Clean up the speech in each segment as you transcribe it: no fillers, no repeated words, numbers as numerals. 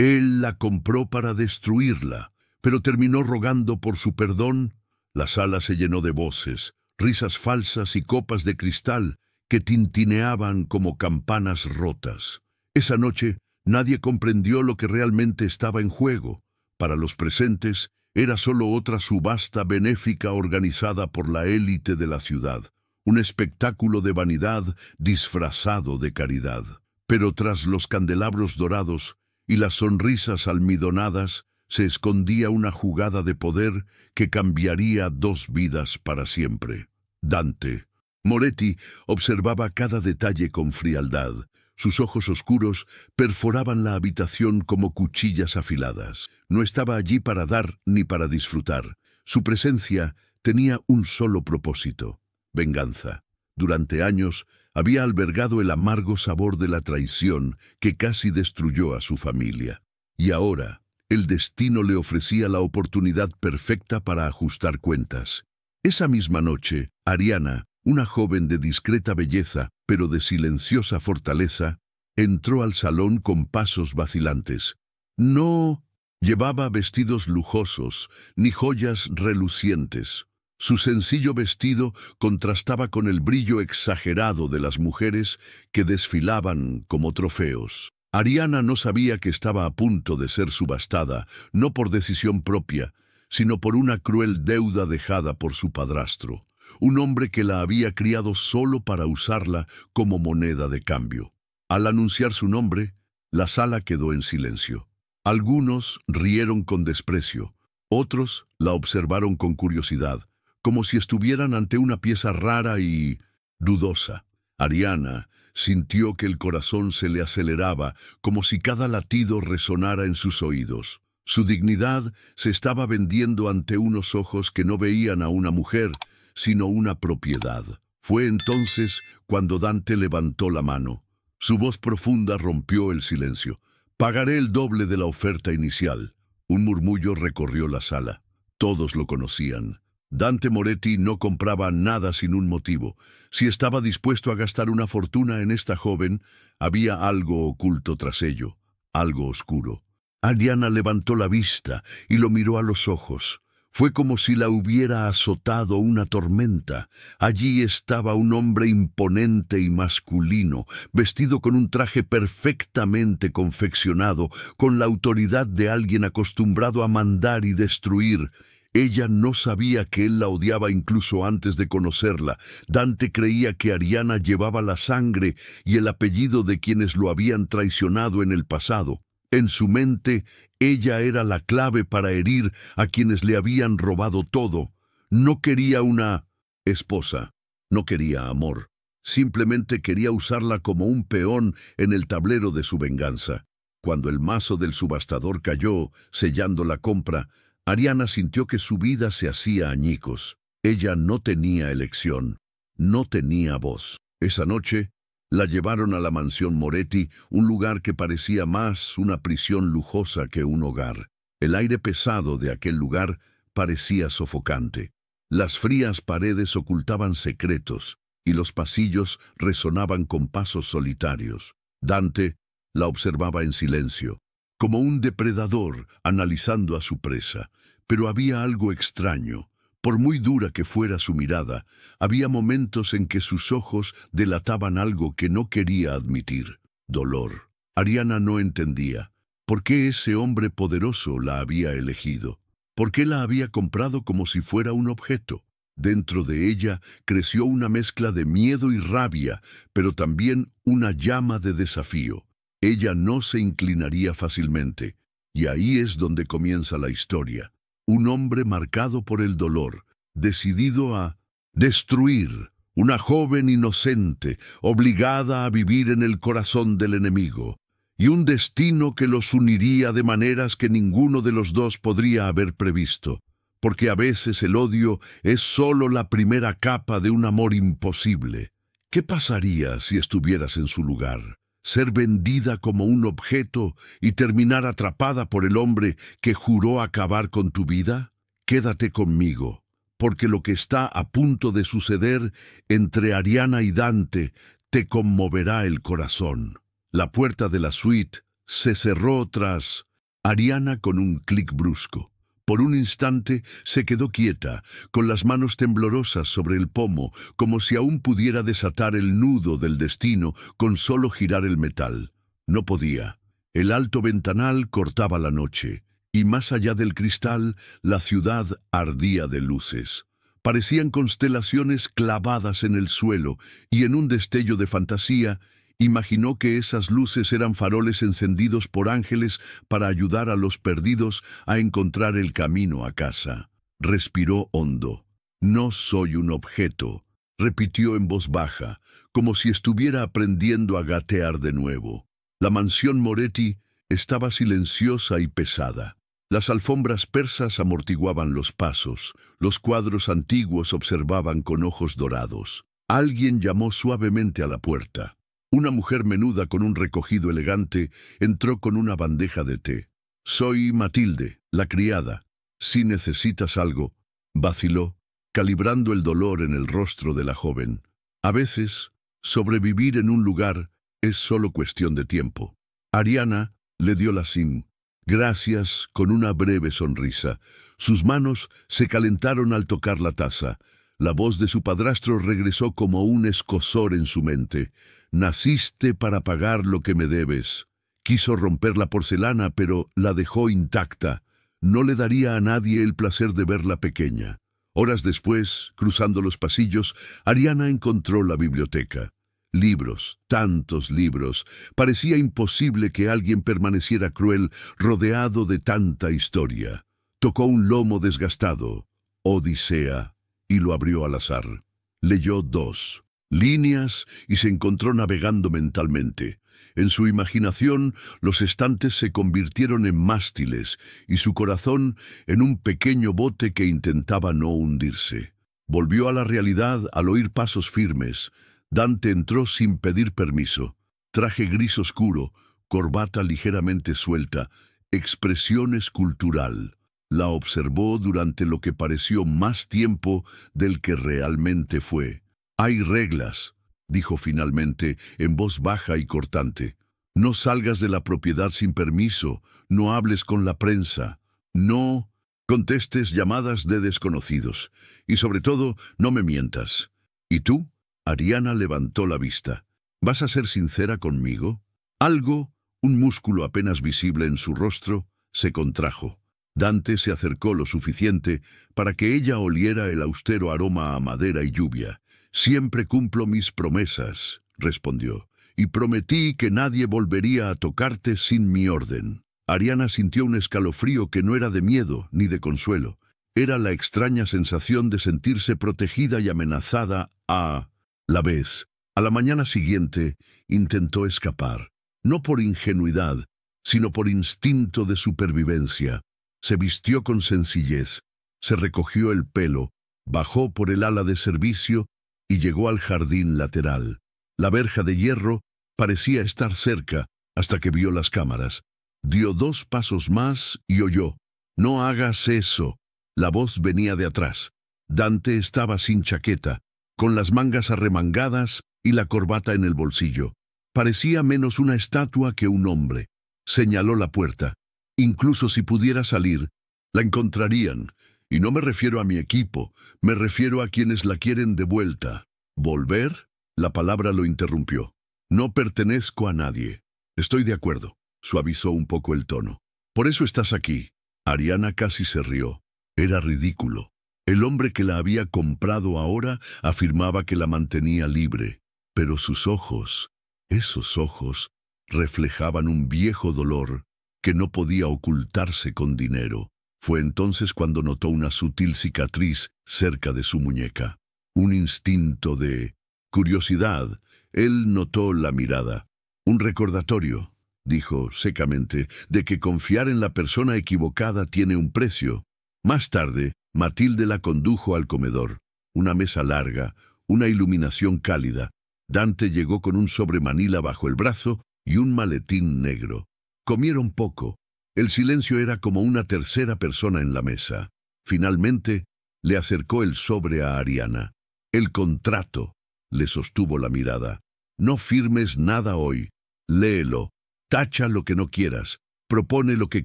Él la compró para destruirla, pero terminó rogando por su perdón. La sala se llenó de voces, risas falsas y copas de cristal que tintineaban como campanas rotas. Esa noche nadie comprendió lo que realmente estaba en juego. Para los presentes era solo otra subasta benéfica organizada por la élite de la ciudad, un espectáculo de vanidad disfrazado de caridad. Pero tras los candelabros dorados y las sonrisas almidonadas se escondía una jugada de poder que cambiaría 2 vidas para siempre. Dante. Moretti observaba cada detalle con frialdad. Sus ojos oscuros perforaban la habitación como cuchillas afiladas. No estaba allí para dar ni para disfrutar. Su presencia tenía un solo propósito: venganza. Durante años había albergado el amargo sabor de la traición que casi destruyó a su familia. Y ahora, el destino le ofrecía la oportunidad perfecta para ajustar cuentas. Esa misma noche, Ariana, una joven de discreta belleza, pero de silenciosa fortaleza, entró al salón con pasos vacilantes. No llevaba vestidos lujosos, ni joyas relucientes. Su sencillo vestido contrastaba con el brillo exagerado de las mujeres que desfilaban como trofeos. Ariana no sabía que estaba a punto de ser subastada, no por decisión propia, sino por una cruel deuda dejada por su padrastro, un hombre que la había criado solo para usarla como moneda de cambio. Al anunciar su nombre, la sala quedó en silencio. Algunos rieron con desprecio, otros la observaron con curiosidad, como si estuvieran ante una pieza rara y dudosa. Ariana sintió que el corazón se le aceleraba, como si cada latido resonara en sus oídos. Su dignidad se estaba vendiendo ante unos ojos que no veían a una mujer, sino una propiedad. Fue entonces cuando Dante levantó la mano. Su voz profunda rompió el silencio. «Pagaré el doble de la oferta inicial». Un murmullo recorrió la sala. Todos lo conocían. Dante Moretti no compraba nada sin un motivo. Si estaba dispuesto a gastar una fortuna en esta joven, había algo oculto tras ello, algo oscuro. Ariana levantó la vista y lo miró a los ojos. Fue como si la hubiera azotado una tormenta. Allí estaba un hombre imponente y masculino, vestido con un traje perfectamente confeccionado, con la autoridad de alguien acostumbrado a mandar y destruir. Ella no sabía que él la odiaba incluso antes de conocerla. Dante creía que Ariana llevaba la sangre y el apellido de quienes lo habían traicionado en el pasado. En su mente, ella era la clave para herir a quienes le habían robado todo. No quería una esposa, no quería amor. Simplemente quería usarla como un peón en el tablero de su venganza. Cuando el mazo del subastador cayó, sellando la compra, Ariana sintió que su vida se hacía añicos. Ella no tenía elección, no tenía voz. Esa noche la llevaron a la mansión Moretti, un lugar que parecía más una prisión lujosa que un hogar. El aire pesado de aquel lugar parecía sofocante. Las frías paredes ocultaban secretos y los pasillos resonaban con pasos solitarios. Dante la observaba en silencio, como un depredador analizando a su presa. Pero había algo extraño. Por muy dura que fuera su mirada, había momentos en que sus ojos delataban algo que no quería admitir: dolor. Ariana no entendía por qué ese hombre poderoso la había elegido, por qué la había comprado como si fuera un objeto. Dentro de ella creció una mezcla de miedo y rabia, pero también una llama de desafío. Ella no se inclinaría fácilmente, y ahí es donde comienza la historia. Un hombre marcado por el dolor, decidido a destruir, una joven inocente, obligada a vivir en el corazón del enemigo, y un destino que los uniría de maneras que ninguno de los dos podría haber previsto, porque a veces el odio es solo la primera capa de un amor imposible. ¿Qué pasaría si estuvieras en su lugar? ¿Ser vendida como un objeto y terminar atrapada por el hombre que juró acabar con tu vida? Quédate conmigo, porque lo que está a punto de suceder entre Ariana y Dante te conmoverá el corazón. La puerta de la suite se cerró tras Ariana con un clic brusco. Por un instante se quedó quieta, con las manos temblorosas sobre el pomo, como si aún pudiera desatar el nudo del destino con solo girar el metal. No podía. El alto ventanal cortaba la noche, y más allá del cristal, la ciudad ardía de luces. Parecían constelaciones clavadas en el suelo, y en un destello de fantasía, imaginó que esas luces eran faroles encendidos por ángeles para ayudar a los perdidos a encontrar el camino a casa. Respiró hondo. «No soy un objeto», repitió en voz baja, como si estuviera aprendiendo a gatear de nuevo. La mansión Moretti estaba silenciosa y pesada. Las alfombras persas amortiguaban los pasos, los cuadros antiguos observaban con ojos dorados. Alguien llamó suavemente a la puerta. Una mujer menuda con un recogido elegante entró con una bandeja de té. «Soy Matilde, la criada. Si necesitas algo», vaciló, calibrando el dolor en el rostro de la joven. A veces, sobrevivir en un lugar es solo cuestión de tiempo. Ariana le dio la sim. «Gracias», con una breve sonrisa. Sus manos se calentaron al tocar la taza. La voz de su padrastro regresó como un escozor en su mente. «Naciste para pagar lo que me debes». Quiso romper la porcelana, pero la dejó intacta. No le daría a nadie el placer de verla pequeña. Horas después, cruzando los pasillos, Ariana encontró la biblioteca. Libros, tantos libros. Parecía imposible que alguien permaneciera cruel, rodeado de tanta historia. Tocó un lomo desgastado, Odisea, y lo abrió al azar. Leyó 2 líneas y se encontró navegando mentalmente. En su imaginación, los estantes se convirtieron en mástiles y su corazón en un pequeño bote que intentaba no hundirse. Volvió a la realidad al oír pasos firmes. Dante entró sin pedir permiso. Traje gris oscuro, corbata ligeramente suelta, expresión escultural. La observó durante lo que pareció más tiempo del que realmente fue. «Hay reglas», dijo finalmente, en voz baja y cortante. «No salgas de la propiedad sin permiso, no hables con la prensa, no contestes llamadas de desconocidos, y sobre todo, no me mientas. ¿Y tú?» Ariana levantó la vista. «¿Vas a ser sincera conmigo?» Algo, un músculo apenas visible en su rostro, se contrajo. Dante se acercó lo suficiente para que ella oliera el austero aroma a madera y lluvia. «Siempre cumplo mis promesas», respondió, «y prometí que nadie volvería a tocarte sin mi orden». Ariana sintió un escalofrío que no era de miedo ni de consuelo. Era la extraña sensación de sentirse protegida y amenazada a la vez. A la mañana siguiente intentó escapar, no por ingenuidad, sino por instinto de supervivencia. Se vistió con sencillez, se recogió el pelo, bajó por el ala de servicio y llegó al jardín lateral. La verja de hierro parecía estar cerca hasta que vio las cámaras. Dio 2 pasos más y oyó: «No hagas eso». La voz venía de atrás. Dante estaba sin chaqueta, con las mangas arremangadas y la corbata en el bolsillo. Parecía menos una estatua que un hombre. Señaló la puerta. Incluso si pudiera salir, la encontrarían. Y no me refiero a mi equipo, me refiero a quienes la quieren de vuelta. ¿Volver? La palabra lo interrumpió. «No pertenezco a nadie». «Estoy de acuerdo», suavizó un poco el tono. «Por eso estás aquí». Ariana casi se rió. Era ridículo. El hombre que la había comprado ahora afirmaba que la mantenía libre. Pero sus ojos, esos ojos, reflejaban un viejo dolor que no podía ocultarse con dinero. Fue entonces cuando notó una sutil cicatriz cerca de su muñeca. Un instinto de curiosidad. Él notó la mirada. «Un recordatorio», dijo secamente, «de que confiar en la persona equivocada tiene un precio». Más tarde, Matilde la condujo al comedor. Una mesa larga, una iluminación cálida. Dante llegó con un sobre manila bajo el brazo y un maletín negro. Comieron poco. El silencio era como una tercera persona en la mesa. Finalmente, le acercó el sobre a Ariana. «El contrato», le sostuvo la mirada. «No firmes nada hoy. Léelo. Tacha lo que no quieras. Propone lo que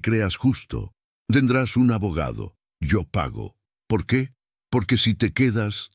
creas justo. Tendrás un abogado. Yo pago. ¿Por qué? Porque si te quedas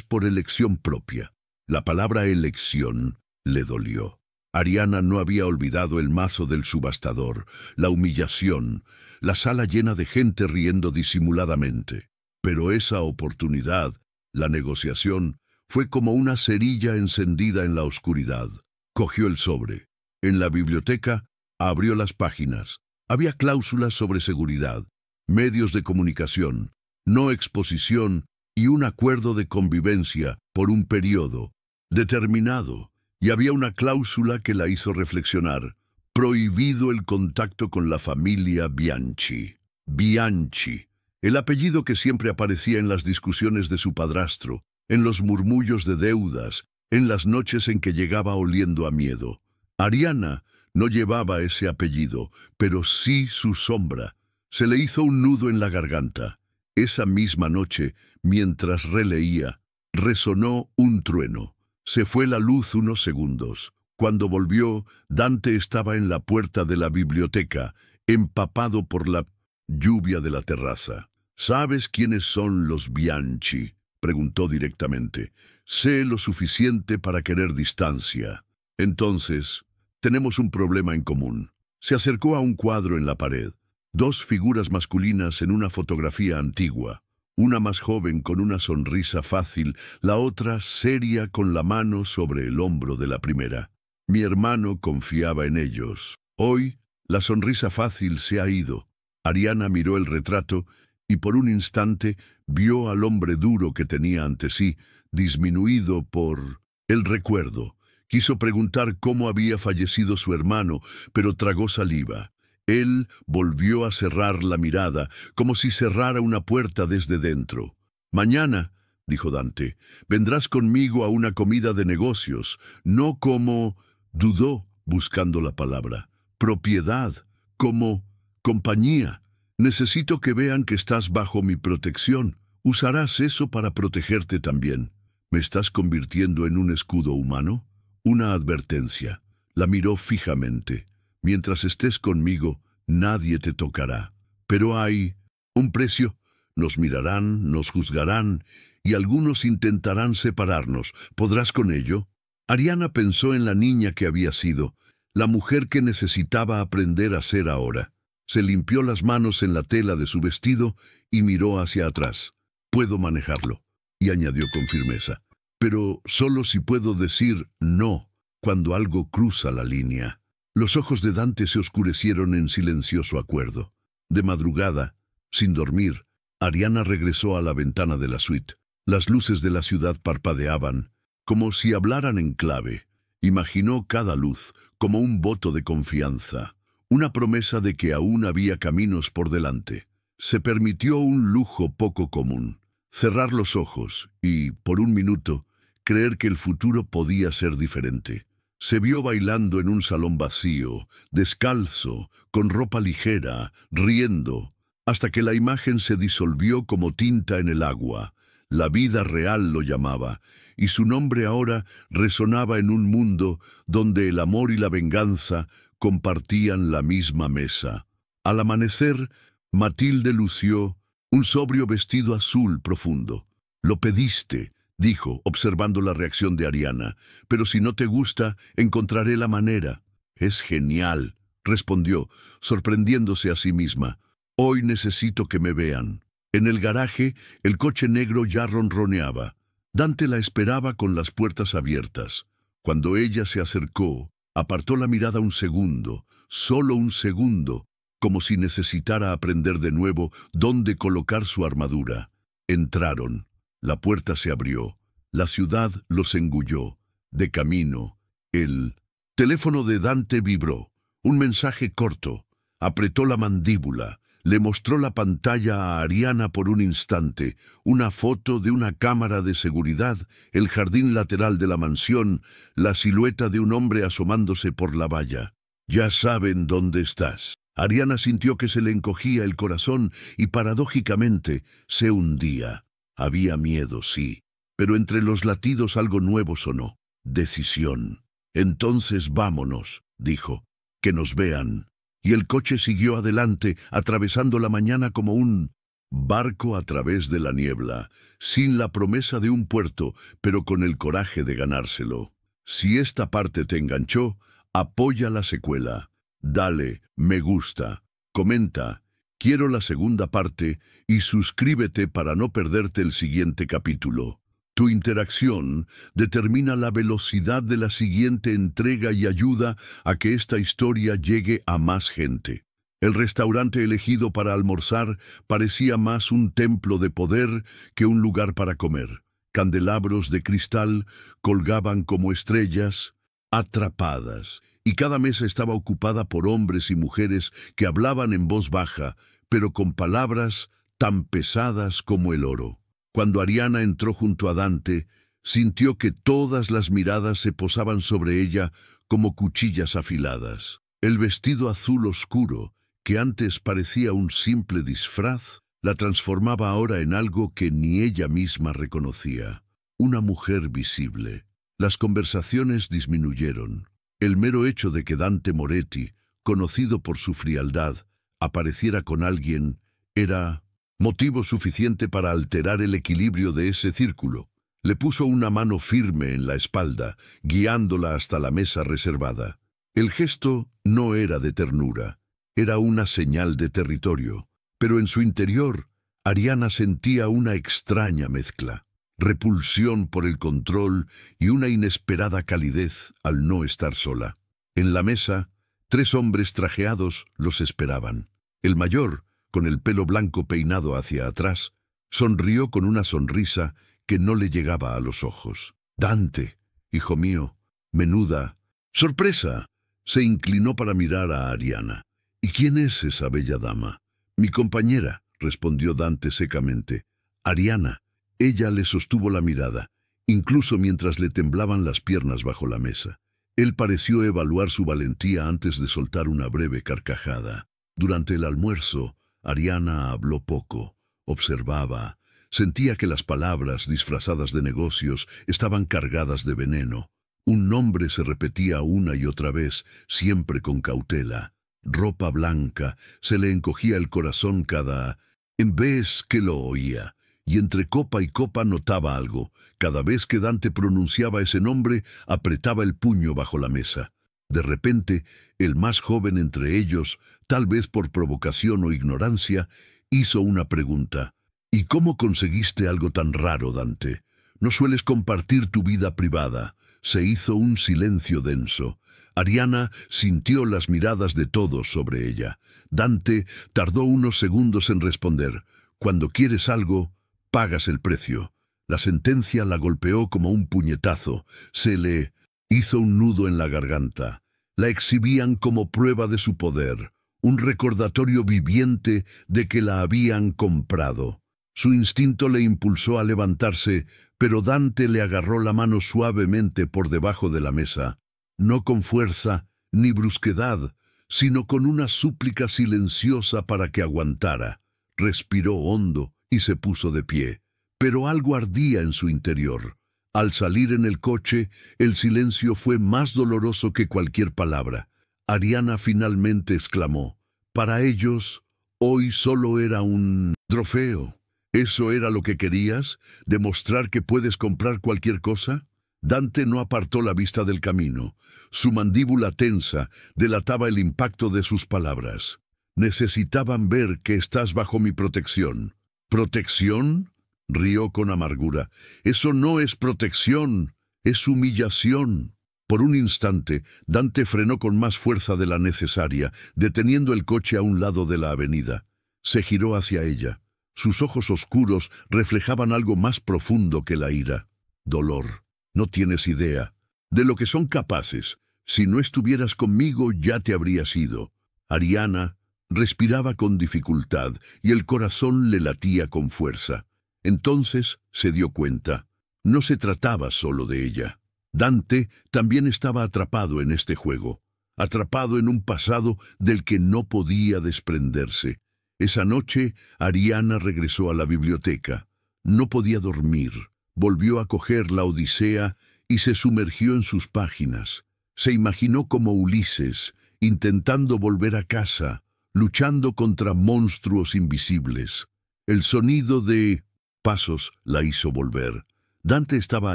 por elección propia. La palabra elección le dolió. Ariana no había olvidado el mazo del subastador, la humillación, la sala llena de gente riendo disimuladamente. Pero esa oportunidad, la negociación, fue como una cerilla encendida en la oscuridad. Cogió el sobre. En la biblioteca, abrió las páginas. Había cláusulas sobre seguridad, medios de comunicación, no exposición y un acuerdo de convivencia por un periodo determinado. Y había una cláusula que la hizo reflexionar. Prohibido el contacto con la familia Bianchi. Bianchi, el apellido que siempre aparecía en las discusiones de su padrastro, en los murmullos de deudas, en las noches en que llegaba oliendo a miedo. Ariana no llevaba ese apellido, pero sí su sombra. Se le hizo un nudo en la garganta. Esa misma noche, mientras releía, resonó un trueno. Se fue la luz unos segundos. Cuando volvió, Dante estaba en la puerta de la biblioteca, empapado por la lluvia de la terraza. ¿Sabes quiénes son los Bianchi?, preguntó directamente. Sé lo suficiente para querer distancia. Entonces, tenemos un problema en común. Se acercó a un cuadro en la pared. Dos figuras masculinas en una fotografía antigua. Una más joven con una sonrisa fácil, la otra seria con la mano sobre el hombro de la primera. Mi hermano confiaba en ellos. Hoy, la sonrisa fácil se ha ido. Ariana miró el retrato y por un instante vio al hombre duro que tenía ante sí, disminuido por el recuerdo. Quiso preguntar cómo había fallecido su hermano, pero tragó saliva. Él volvió a cerrar la mirada, como si cerrara una puerta desde dentro. Mañana, dijo Dante, vendrás conmigo a una comida de negocios, no como, dudó, buscando la palabra, propiedad, como compañía. Necesito que vean que estás bajo mi protección. ¿Usarás eso para protegerte también? ¿Me estás convirtiendo en un escudo humano? Una advertencia. La miró fijamente. Mientras estés conmigo, nadie te tocará. Pero hay un precio. Nos mirarán, nos juzgarán, y algunos intentarán separarnos. ¿Podrás con ello? Ariana pensó en la niña que había sido, la mujer que necesitaba aprender a ser ahora. Se limpió las manos en la tela de su vestido y miró hacia atrás. Puedo manejarlo, y añadió con firmeza. Pero solo si puedo decir no cuando algo cruza la línea. Los ojos de Dante se oscurecieron en silencioso acuerdo. De madrugada, sin dormir, Ariana regresó a la ventana de la suite. Las luces de la ciudad parpadeaban, como si hablaran en clave. Imaginó cada luz como un voto de confianza, una promesa de que aún había caminos por delante. Se permitió un lujo poco común, cerrar los ojos y, por un minuto, creer que el futuro podía ser diferente. Se vio bailando en un salón vacío, descalzo, con ropa ligera, riendo, hasta que la imagen se disolvió como tinta en el agua. La vida real lo llamaba, y su nombre ahora resonaba en un mundo donde el amor y la venganza compartían la misma mesa. Al amanecer, Matilde lució un sobrio vestido azul profundo. «Lo pediste», dijo, observando la reacción de Ariana, «pero si no te gusta, encontraré la manera». «Es genial», respondió, sorprendiéndose a sí misma. «Hoy necesito que me vean». En el garaje, el coche negro ya ronroneaba. Dante la esperaba con las puertas abiertas. Cuando ella se acercó, apartó la mirada un segundo, solo un segundo, como si necesitara aprender de nuevo dónde colocar su armadura. Entraron. La puerta se abrió. La ciudad los engulló. De camino, el teléfono de Dante vibró. Un mensaje corto. Apretó la mandíbula. Le mostró la pantalla a Ariana por un instante, una foto de una cámara de seguridad, el jardín lateral de la mansión, la silueta de un hombre asomándose por la valla. «Ya saben dónde estás». Ariana sintió que se le encogía el corazón y paradójicamente se hundía. Había miedo, sí, pero entre los latidos algo nuevo sonó. Decisión. «Entonces vámonos», dijo. «Que nos vean». y el coche siguió adelante, atravesando la mañana como un barco a través de la niebla, sin la promesa de un puerto, pero con el coraje de ganárselo. Si esta parte te enganchó, apoya la secuela. Dale, me gusta, comenta, quiero la segunda parte y suscríbete para no perderte el siguiente capítulo. Tu interacción determina la velocidad de la siguiente entrega y ayuda a que esta historia llegue a más gente. El restaurante elegido para almorzar parecía más un templo de poder que un lugar para comer. Candelabros de cristal colgaban como estrellas atrapadas, y cada mesa estaba ocupada por hombres y mujeres que hablaban en voz baja, pero con palabras tan pesadas como el oro. Cuando Ariana entró junto a Dante, sintió que todas las miradas se posaban sobre ella como cuchillas afiladas. El vestido azul oscuro, que antes parecía un simple disfraz, la transformaba ahora en algo que ni ella misma reconocía. Una mujer visible. Las conversaciones disminuyeron. El mero hecho de que Dante Moretti, conocido por su frialdad, apareciera con alguien, era motivo suficiente para alterar el equilibrio de ese círculo. Le puso una mano firme en la espalda, guiándola hasta la mesa reservada. El gesto no era de ternura, era una señal de territorio, pero en su interior, Ariana sentía una extraña mezcla, repulsión por el control y una inesperada calidez al no estar sola. En la mesa, 3 hombres trajeados los esperaban. El mayor, con el pelo blanco peinado hacia atrás, sonrió con una sonrisa que no le llegaba a los ojos. «Dante, hijo mío, menuda sorpresa», se inclinó para mirar a Ariana. «¿Y quién es esa bella dama?» «Mi compañera», respondió Dante secamente. «Ariana». Ella le sostuvo la mirada, incluso mientras le temblaban las piernas bajo la mesa. Él pareció evaluar su valentía antes de soltar una breve carcajada. Durante el almuerzo, Ariana habló poco, observaba, sentía que las palabras disfrazadas de negocios estaban cargadas de veneno. Un nombre se repetía una y otra vez, siempre con cautela. Ropa blanca, se le encogía el corazón cada vez que lo oía, y entre copa y copa notaba algo. Cada vez que Dante pronunciaba ese nombre, apretaba el puño bajo la mesa. De repente, el más joven entre ellos, tal vez por provocación o ignorancia, hizo una pregunta. «¿Y cómo conseguiste algo tan raro, Dante? No sueles compartir tu vida privada». Se hizo un silencio denso. Ariana sintió las miradas de todos sobre ella. Dante tardó unos segundos en responder. «Cuando quieres algo, pagas el precio». La sentencia la golpeó como un puñetazo. Se le hizo un nudo en la garganta. La exhibían como prueba de su poder, un recordatorio viviente de que la habían comprado. Su instinto le impulsó a levantarse, pero Dante le agarró la mano suavemente por debajo de la mesa, no con fuerza ni brusquedad, sino con una súplica silenciosa para que aguantara. Respiró hondo y se puso de pie, pero algo ardía en su interior. Al salir en el coche, el silencio fue más doloroso que cualquier palabra. Ariana finalmente exclamó: «Para ellos, hoy solo era un trofeo». ¿Eso era lo que querías? ¿Demostrar que puedes comprar cualquier cosa? Dante no apartó la vista del camino. Su mandíbula tensa delataba el impacto de sus palabras. «Necesitaban ver que estás bajo mi protección». «¿Protección?», rió con amargura. «Eso no es protección, es humillación». Por un instante, Dante frenó con más fuerza de la necesaria, deteniendo el coche a un lado de la avenida. Se giró hacia ella. Sus ojos oscuros reflejaban algo más profundo que la ira. «Dolor. No tienes idea de lo que son capaces. Si no estuvieras conmigo, ya te habrías ido». Ariana respiraba con dificultad y el corazón le latía con fuerza. Entonces se dio cuenta. No se trataba solo de ella. Dante también estaba atrapado en este juego, atrapado en un pasado del que no podía desprenderse. Esa noche, Ariana regresó a la biblioteca. No podía dormir. Volvió a coger la Odisea y se sumergió en sus páginas. Se imaginó como Ulises, intentando volver a casa, luchando contra monstruos invisibles. El sonido de pasos la hizo volver. Dante estaba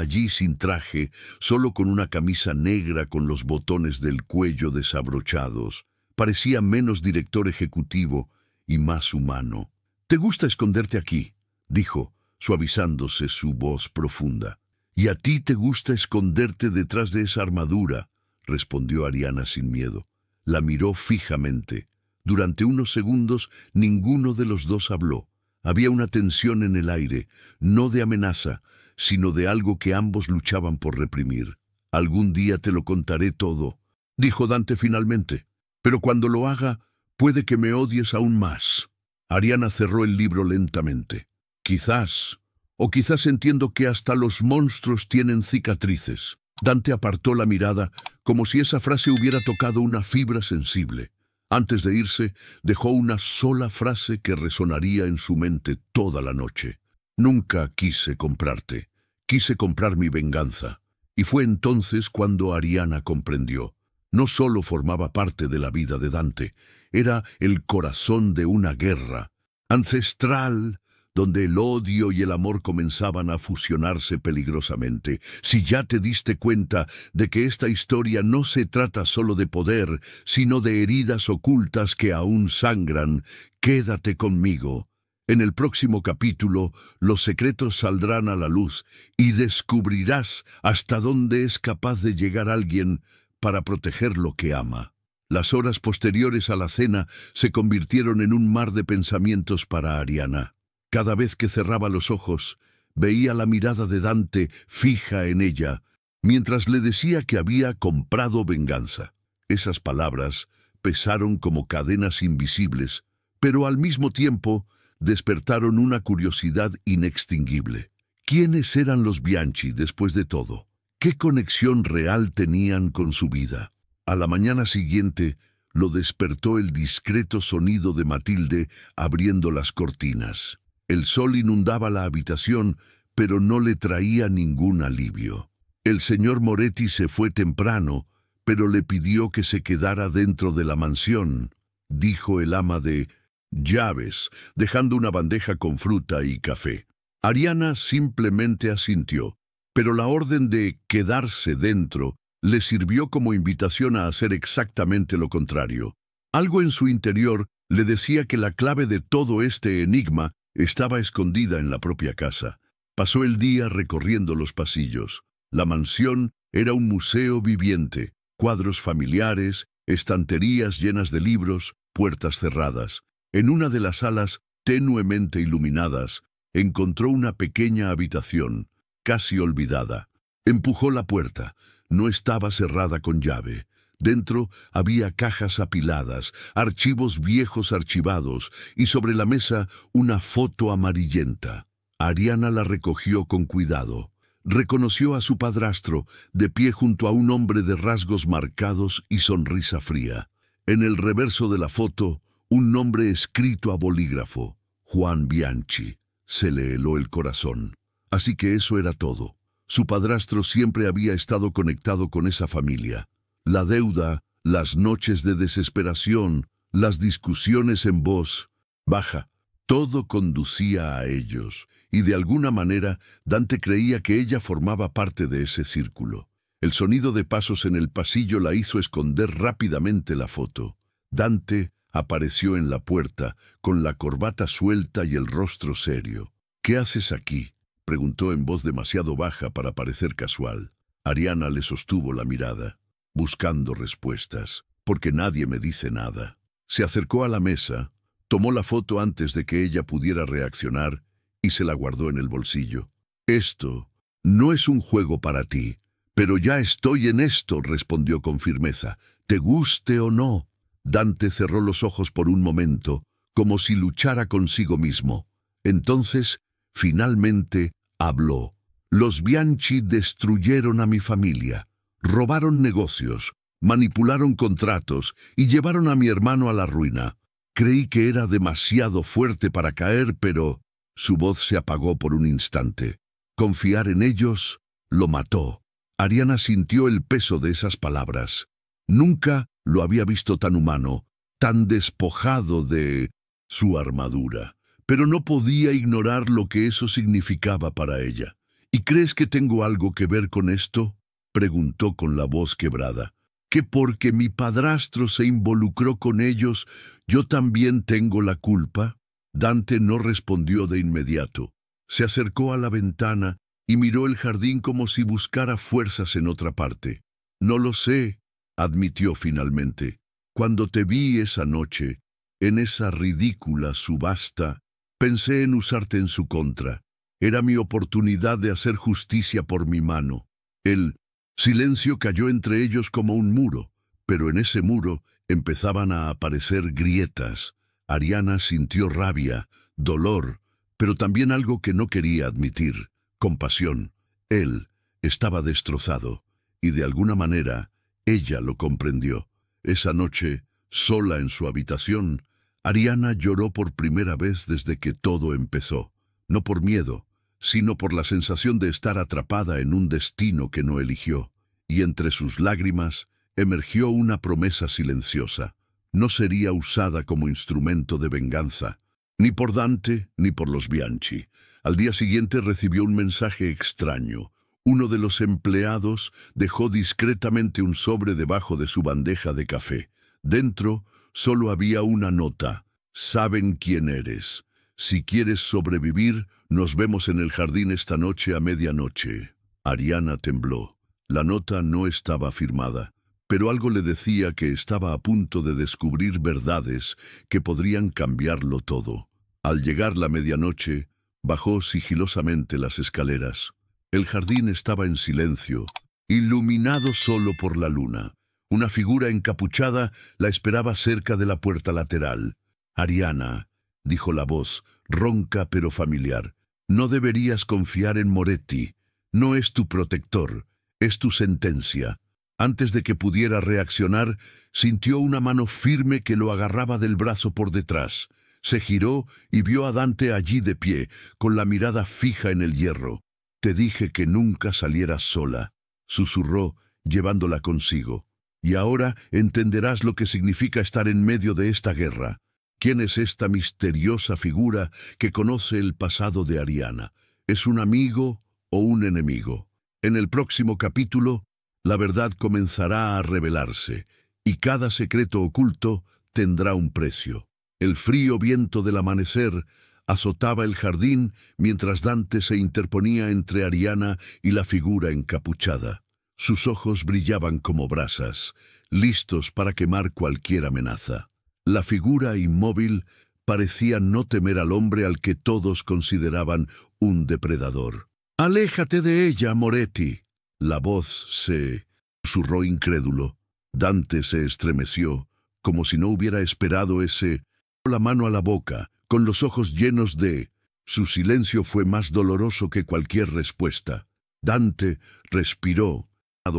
allí sin traje, solo con una camisa negra con los botones del cuello desabrochados. Parecía menos director ejecutivo y más humano. «¿Te gusta esconderte aquí?», dijo, suavizándose su voz profunda. «¿Y a ti te gusta esconderte detrás de esa armadura?», respondió Ariana sin miedo. La miró fijamente. Durante unos segundos ninguno de los dos habló. Había una tensión en el aire, no de amenaza, sino de algo que ambos luchaban por reprimir. «Algún día te lo contaré todo», dijo Dante finalmente. «Pero cuando lo haga, puede que me odies aún más». Ariana cerró el libro lentamente. «Quizás, o quizás entiendo que hasta los monstruos tienen cicatrices». Dante apartó la mirada como si esa frase hubiera tocado una fibra sensible. Antes de irse, dejó una sola frase que resonaría en su mente toda la noche. «Nunca quise comprarte. Quise comprar mi venganza». Y fue entonces cuando Ariana comprendió. No solo formaba parte de la vida de Dante, era el corazón de una guerra ancestral, donde el odio y el amor comenzaban a fusionarse peligrosamente. Si ya te diste cuenta de que esta historia no se trata solo de poder, sino de heridas ocultas que aún sangran, quédate conmigo. En el próximo capítulo, los secretos saldrán a la luz y descubrirás hasta dónde es capaz de llegar alguien para proteger lo que ama. Las horas posteriores a la cena se convirtieron en un mar de pensamientos para Ariana. Cada vez que cerraba los ojos, veía la mirada de Dante fija en ella, mientras le decía que había comprado venganza. Esas palabras pesaron como cadenas invisibles, pero al mismo tiempo despertaron una curiosidad inextinguible. ¿Quiénes eran los Bianchi después de todo? ¿Qué conexión real tenían con su vida? A la mañana siguiente lo despertó el discreto sonido de Matilde abriendo las cortinas. El sol inundaba la habitación, pero no le traía ningún alivio. El señor Moretti se fue temprano, pero le pidió que se quedara dentro de la mansión, dijo el ama de llaves, dejando una bandeja con fruta y café. Ariana simplemente asintió, pero la orden de quedarse dentro le sirvió como invitación a hacer exactamente lo contrario. Algo en su interior le decía que la clave de todo este enigma estaba escondida en la propia casa. Pasó el día recorriendo los pasillos. La mansión era un museo viviente, cuadros familiares, estanterías llenas de libros, puertas cerradas. En una de las salas, tenuemente iluminadas, encontró una pequeña habitación, casi olvidada. Empujó la puerta. No estaba cerrada con llave. Dentro había cajas apiladas, archivos viejos archivados y sobre la mesa una foto amarillenta. Ariana la recogió con cuidado. Reconoció a su padrastro, de pie junto a un hombre de rasgos marcados y sonrisa fría. En el reverso de la foto, un nombre escrito a bolígrafo, Juan Bianchi. Se le heló el corazón. Así que eso era todo. Su padrastro siempre había estado conectado con esa familia. La deuda, las noches de desesperación, las discusiones en voz baja, todo conducía a ellos, y de alguna manera Dante creía que ella formaba parte de ese círculo. El sonido de pasos en el pasillo la hizo esconder rápidamente la foto. Dante apareció en la puerta, con la corbata suelta y el rostro serio. «¿Qué haces aquí?», preguntó en voz demasiado baja para parecer casual. Ariana le sostuvo la mirada, buscando respuestas, porque nadie me dice nada. Se acercó a la mesa, tomó la foto antes de que ella pudiera reaccionar y se la guardó en el bolsillo. «Esto no es un juego para ti, pero ya estoy en esto», respondió con firmeza. «Te guste o no». Dante cerró los ojos por un momento, como si luchara consigo mismo. Entonces, finalmente, habló. «Los Bianchi destruyeron a mi familia, robaron negocios, manipularon contratos y llevaron a mi hermano a la ruina. Creí que era demasiado fuerte para caer, pero...» Su voz se apagó por un instante. Confiar en ellos lo mató. Ariana sintió el peso de esas palabras. Nunca Lo había visto tan humano, tan despojado de su armadura, pero no podía ignorar lo que eso significaba para ella. ¿Y crees que tengo algo que ver con esto?, preguntó con la voz quebrada. ¿Que porque mi padrastro se involucró con ellos, yo también tengo la culpa? Dante no respondió de inmediato. Se acercó a la ventana y miró el jardín como si buscara fuerzas en otra parte. No lo sé, admitió finalmente. Cuando te vi esa noche, en esa ridícula subasta, pensé en usarte en su contra. Era mi oportunidad de hacer justicia por mi mano. El silencio cayó entre ellos como un muro, pero en ese muro empezaban a aparecer grietas. Ariana sintió rabia, dolor, pero también algo que no quería admitir: compasión. Él estaba destrozado, y de alguna manera ella lo comprendió. Esa noche, sola en su habitación, Ariana lloró por primera vez desde que todo empezó. No por miedo, sino por la sensación de estar atrapada en un destino que no eligió. Y entre sus lágrimas emergió una promesa silenciosa. No sería usada como instrumento de venganza, ni por Dante ni por los Bianchi. Al día siguiente recibió un mensaje extraño. Uno de los empleados dejó discretamente un sobre debajo de su bandeja de café. Dentro solo había una nota: saben quién eres. Si quieres sobrevivir, nos vemos en el jardín esta noche a medianoche. Ariana tembló. La nota no estaba firmada, pero algo le decía que estaba a punto de descubrir verdades que podrían cambiarlo todo. Al llegar la medianoche, bajó sigilosamente las escaleras. El jardín estaba en silencio, iluminado solo por la luna. Una figura encapuchada la esperaba cerca de la puerta lateral. «Ariana», dijo la voz, ronca pero familiar, «no deberías confiar en Moretti. No es tu protector, es tu sentencia». Antes de que pudiera reaccionar, sintió una mano firme que lo agarraba del brazo por detrás. Se giró y vio a Dante allí de pie, con la mirada fija en el hierro. «Te dije que nunca salieras sola», susurró, llevándola consigo. «Y ahora entenderás lo que significa estar en medio de esta guerra. ¿Quién es esta misteriosa figura que conoce el pasado de Ariana? ¿Es un amigo o un enemigo?». En el próximo capítulo, la verdad comenzará a revelarse, y cada secreto oculto tendrá un precio. El frío viento del amanecer azotaba el jardín mientras Dante se interponía entre Ariana y la figura encapuchada. Sus ojos brillaban como brasas, listos para quemar cualquier amenaza. La figura inmóvil parecía no temer al hombre al que todos consideraban un depredador. «Aléjate de ella, Moretti». La voz se susurró incrédulo. Dante se estremeció, como si no hubiera esperado ese. La mano a la boca, con los ojos llenos de. Su silencio fue más doloroso que cualquier respuesta. Dante respiró,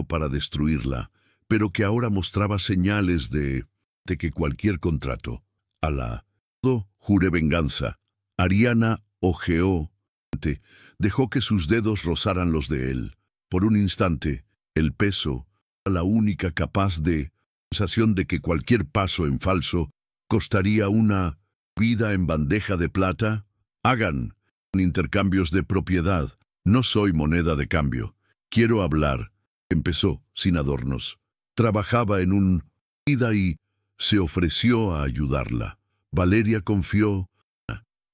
para destruirla, pero que ahora mostraba señales de que cualquier contrato. Juré venganza. Ariana ojeó. Dejó que sus dedos rozaran los de él. Por un instante, el peso, la única capaz de. Sensación de que cualquier paso en falso costaría una vida en bandeja de plata. «Hagan intercambios de propiedad. No soy moneda de cambio. Quiero hablar», empezó, sin adornos. Trabajaba en un vida y se ofreció a ayudarla. Valeria confió.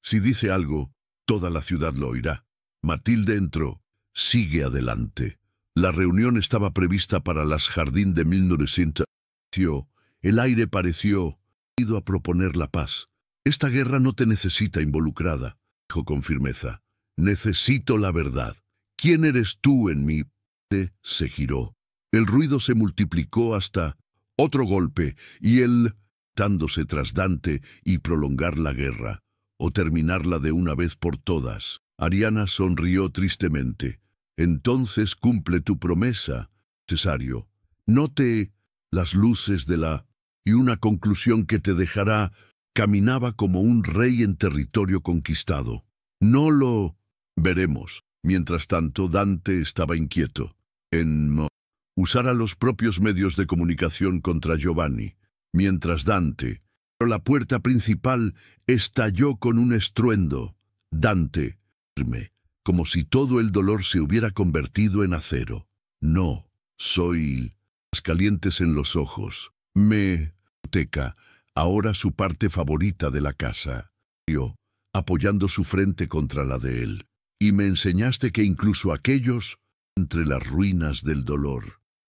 Si dice algo, toda la ciudad lo oirá. Matilde entró. «Sigue adelante». La reunión estaba prevista para las jardín de 1900. El aire pareció ido a proponer la paz. «Esta guerra no te necesita involucrada», dijo con firmeza. «Necesito la verdad. ¿Quién eres tú en mí?» Se giró. El ruido se multiplicó hasta otro golpe, y él, dándose tras Dante y prolongar la guerra, o terminarla de una vez por todas. Ariana sonrió tristemente. «Entonces cumple tu promesa, Cesario. Note las luces de la. Y una conclusión que te dejará. Caminaba como un rey en territorio conquistado. No lo veremos». Mientras tanto, Dante estaba inquieto. usara los propios medios de comunicación contra Giovanni, mientras Dante, pero la puerta principal estalló con un estruendo. Dante, firme, como si todo el dolor se hubiera convertido en acero. No, soy calientes en los ojos. Teca, ahora su parte favorita de la casa, yo, apoyando su frente contra la de él. Y me enseñaste que incluso aquellos, entre las ruinas del dolor,